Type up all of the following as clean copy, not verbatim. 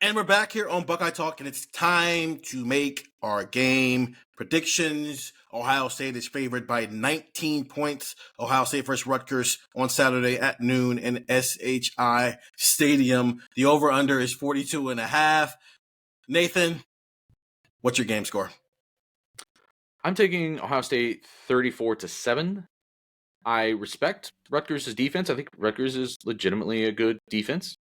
And we're back here on Buckeye Talk, and it's time to make our game predictions. Ohio State is favored by 19 points. Ohio State versus Rutgers on Saturday at noon in SHI Stadium. The over-under is 42.5. Nathan, what's your game score? I'm taking Ohio State 34-7. I respect Rutgers' defense. I think Rutgers is legitimately a good defense.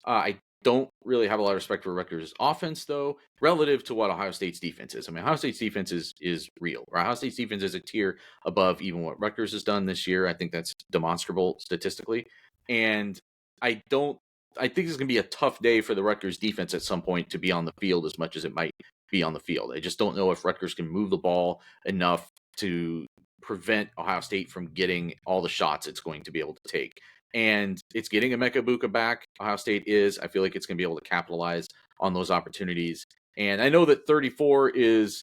I don't really have a lot of respect for Rutgers' offense, though, relative to what Ohio State's defense is. I mean, Ohio State's defense is real. Ohio State's defense is a tier above even what Rutgers has done this year. I think that's demonstrable statistically. And I think it's going to be a tough day for the Rutgers defense at some point to be on the field as much as it might be on the field. I just don't know if Rutgers can move the ball enough to prevent Ohio State from getting all the shots it's going to be able to take. And it's getting Emeka Egbuka back. Ohio State is. I feel like it's going to be able to capitalize on those opportunities. And I know that 34 is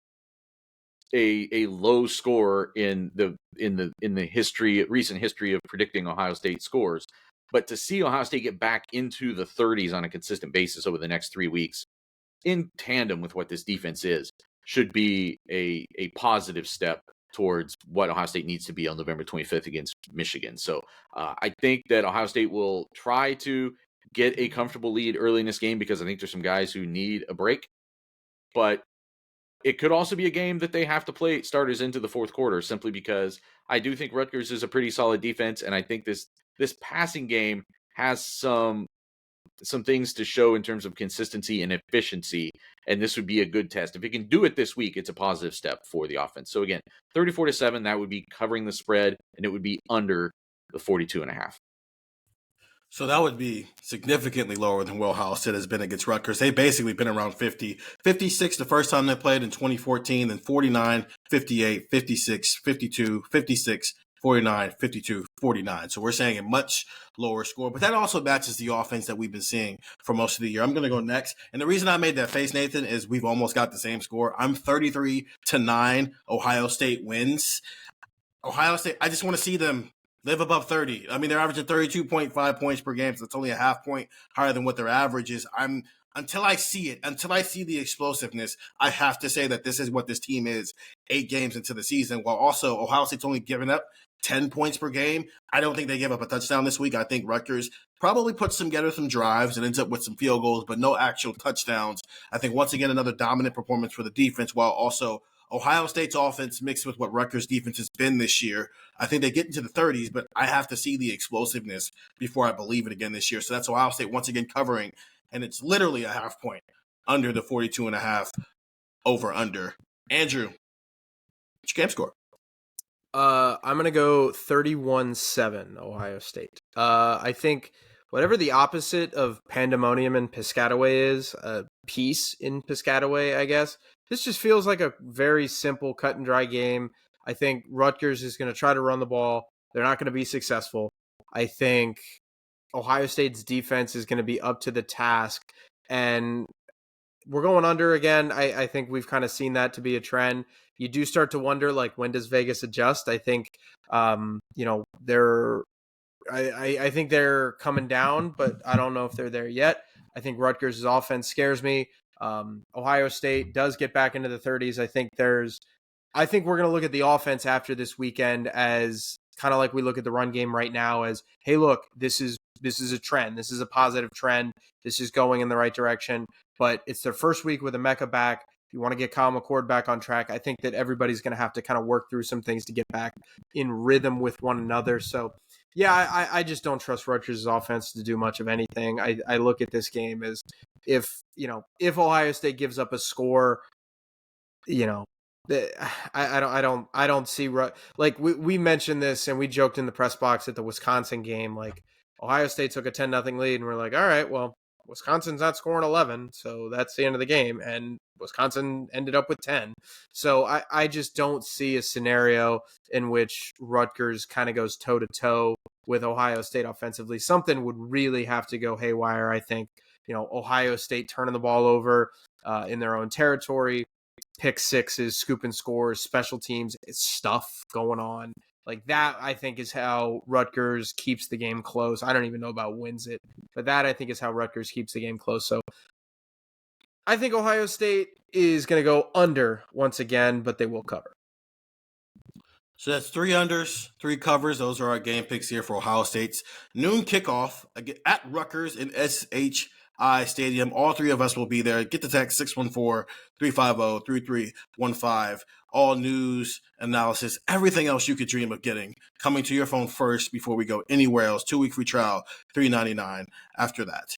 a low score in the recent history of predicting Ohio State scores. But to see Ohio State get back into the 30s on a consistent basis over the next 3 weeks, in tandem with what this defense is, should be a positive step towards what Ohio State needs to be on November 25th against Michigan. So I think that Ohio State will try to get a comfortable lead early in this game because I think there's some guys who need a break. But it could also be a game that they have to play starters into the fourth quarter simply because I do think Rutgers is a pretty solid defense, and I think this passing game has some things to show in terms of consistency and efficiency, and this would be a good test. If it can do it this week, it's a positive step for the offense. So again, 34-7, that would be covering the spread, and it would be under the 42.5. So that would be significantly lower than Will Ohio State has been against Rutgers. They've basically been around 50. 56 the first time they played in 2014, then 49, 58, 56, 52, 56, 49, 52, 49. So we're saying a much lower score. But that also matches the offense that we've been seeing for most of the year. I'm going to go next. And the reason I made that face, Nathan, is we've almost got the same score. I'm 33-9. Ohio State wins. Ohio State, I just want to see them live above 30. I mean, they're averaging 32.5 points per game, so it's only a half point higher than what their average is. Until I see it, until I see the explosiveness, I have to say that this is what this team is 8 games into the season, while also Ohio State's only giving up 10 points per game. I don't think they give up a touchdown this week. I think Rutgers probably puts together some drives and ends up with some field goals, but no actual touchdowns. I think, once again, another dominant performance for the defense, while also Ohio State's offense mixed with what Rutgers' defense has been this year. I think they get into the 30s, but I have to see the explosiveness before I believe it again this year. So that's Ohio State once again covering, and it's literally a half point under the 42.5 over-under. Andrew, what's your game score? I'm going to go 31-7 Ohio State. I think whatever the opposite of pandemonium in Piscataway is, peace in Piscataway, I guess. This just feels like a very simple cut and dry game. I think Rutgers is going to try to run the ball. They're not going to be successful. I think Ohio State's defense is going to be up to the task, and we're going under again. I think we've kind of seen that to be a trend. You do start to wonder, like, when does Vegas adjust? I think, they're coming down, but I don't know if they're there yet. I think Rutgers' offense scares me. Ohio State does get back into the 30s. I think we're going to look at the offense after this weekend as kind of like we look at the run game right now as, hey, look, this is a trend. This is a positive trend. This is going in the right direction. But it's their first week with Emeka back. If you want to get Kyle McCord back on track, I think that everybody's going to have to kind of work through some things to get back in rhythm with one another. So, yeah, I just don't trust Rutgers' offense to do much of anything. I look at this game as if Ohio State gives up a score, I don't see, like we mentioned this and we joked in the press box at the Wisconsin game, like Ohio State took a 10-0 lead and we're like, all right, well, Wisconsin's not scoring 11, so that's the end of the game. And Wisconsin ended up with 10. So I just don't see a scenario in which Rutgers kind of goes toe-to-toe with Ohio State offensively. Something would really have to go haywire, I think. Ohio State turning the ball over in their own territory, pick sixes, scooping scores, special teams, stuff going on. Like that, I think, is how Rutgers keeps the game close. I don't even know about wins it, but that, I think, is how Rutgers keeps the game close. So I think Ohio State is going to go under once again, but they will cover. So that's 3 unders, 3 covers. Those are our game picks here for Ohio State's noon kickoff at Rutgers in SHI Stadium. All 3 of us will be there. Get the text 614-350-3315. All news, analysis, everything else you could dream of getting coming to your phone first before we go anywhere else. 2-week free trial, $3.99 after that.